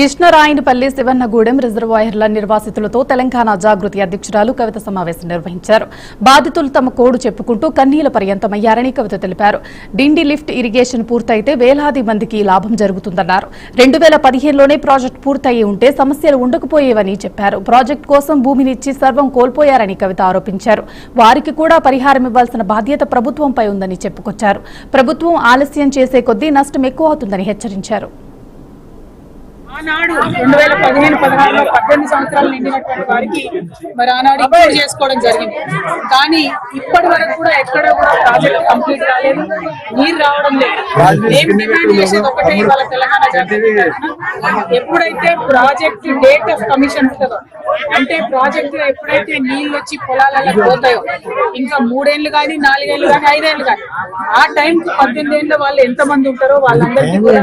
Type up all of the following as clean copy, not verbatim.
కృష్ణరాయనపల్లి శివన్నగూడెం రిజర్వాయర్ల నిర్వాసితులతో తెలంగాణ జాగృతి అధ్యక్షురాలు కవిత సమావేశం నిర్వహించారు. బాధితులు తమ కోడు చెప్పుకుంటూ కన్నీల పర్యంతమయ్యారని కవిత తెలిపారు. డిండి లిఫ్ట్ ఇరిగేషన్ పూర్తయితే వేలాది మందికి లాభం జరుగుతుందన్నారు. 2015లోనే ప్రాజెక్టు పూర్తయి ఉంటే సమస్యలు ఉండకపోయేవని చెప్పారు. ప్రాజెక్టు కోసం భూమినిచ్చి సర్వం కోల్పోయారని కవిత ఆరోపించారు. వారికి కూడా పరిహారం ఇవ్వాల్సిన బాధ్యత ప్రభుత్వంపై ఉందని చెప్పుకొచ్చారు. ప్రభుత్వం ఆలస్యం చేసే కొద్దీ నష్టం ఎక్కువ అవుతుందని హెచ్చరించారు. ఆనాడు 2015-16లో 18 సంవత్సరాలు నిండినటువంటి వారికి మరి ఆనాడు ఇంప్రూవ్ చేసుకోవడం జరిగింది. కానీ ఇప్పటి వరకు కూడా ఎక్కడ కూడా ప్రాజెక్ట్ కంప్లీట్ కాలేదు, నీరు రావడం లేదు. మేము డిమాండ్ చేసేది ఒకటే, ఇవాళ తెలంగాణ జాగృతి ఎప్పుడైతే ప్రాజెక్ట్ డేట్ ఆఫ్ కమిషన్ ఉంటుందో, అంటే ప్రాజెక్ట్ ఎప్పుడైతే నీళ్ళు వచ్చి పొలాలలో పోతాయో, ఇంకా 3 ఏళ్ళు కానీ 4 ఏళ్ళు కానీ 5 ఏళ్ళు కానీ, ఆ టైంకి 18 ఏళ్ళ వాళ్ళు ఎంతమంది ఉంటారో వాళ్ళందరికీ కూడా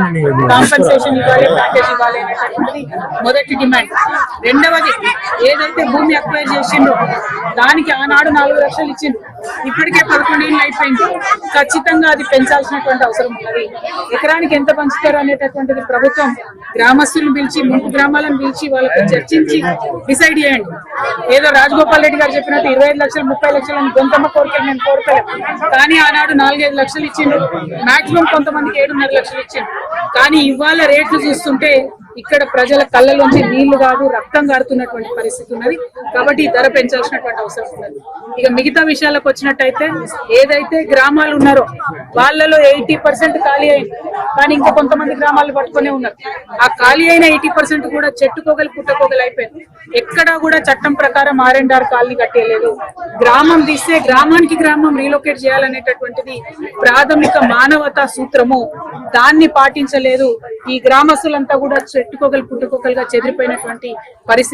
కాంపెన్సేషన్ ఇవ్వాలి, ప్యాకేజ్ ఇవ్వాలి అనేటటువంటిది మొదటి డిమాండ్. రెండవది, ఏదైతే భూమి అక్వైర్ చేసిండ్రో దానికి ఆనాడు 4 లక్షలు ఇచ్చిండ్రు, ఇప్పటికే 11 ఏళ్ళు అయిపోయింది. ఖచ్చితంగా అది పెంచాల్సినటువంటి అవసరం ఉన్నది. ఎకరానికి ఎంత పంచుతారు అనేటటువంటిది ప్రభుత్వం గ్రామస్తులను పిలిచి, ముందు గ్రామాలను పిలిచి వాళ్ళకి చర్చించి డిసైడ్ చేయండి. ఏదో రాజగోపాల్ రెడ్డి గారు చెప్పినట్టు 25 లక్షలు 30 లక్షలు అని కొంతమ్మ కోరికలు నేను కోరుకోలేదు. కానీ ఆనాడు 4-5 లక్షలు ఇచ్చిండ్రు, మాక్సిమం కొంతమందికి 7.5 లక్షలు ఇచ్చిండ్రు. కానీ ఇవాళ రేట్లు చూస్తుంటే ఇక్కడ ప్రజల కళ్ళలోంచి నీళ్లు కాదు రక్తం కారుతున్నటువంటి పరిస్థితి ఉన్నది. కాబట్టి ఈ ధర పెంచాల్సినటువంటి అవసరం ఉన్నది. ఇక మిగతా విషయాలకు వచ్చినట్టయితే, ఏదైతే గ్రామాలు ఉన్నారో వాళ్ళలో 80% ఖాళీ అయింది. కానీ ఇంకా కొంతమంది గ్రామాలు పట్టుకునే ఉన్నారు. ఆ ఖాళీ అయిన 80% కూడా చెట్టుకోగలు పుట్టకోగలు అయిపోయింది. ఎక్కడా కూడా చట్టం ప్రకారం R&R కాలనీ కట్టేయలేదు. గ్రామం తీస్తే గ్రామానికి గ్రామం రీలొకేట్ చేయాలనేటటువంటిది ప్రాథమిక మానవతా సూత్రము, దాన్ని పాటించలేదు. ఈ గ్రామస్తులంతా కూడా చెట్టుకోగలు పుట్టుకోగలుగా చెదిరిపోయినటువంటి పరిస్థితి.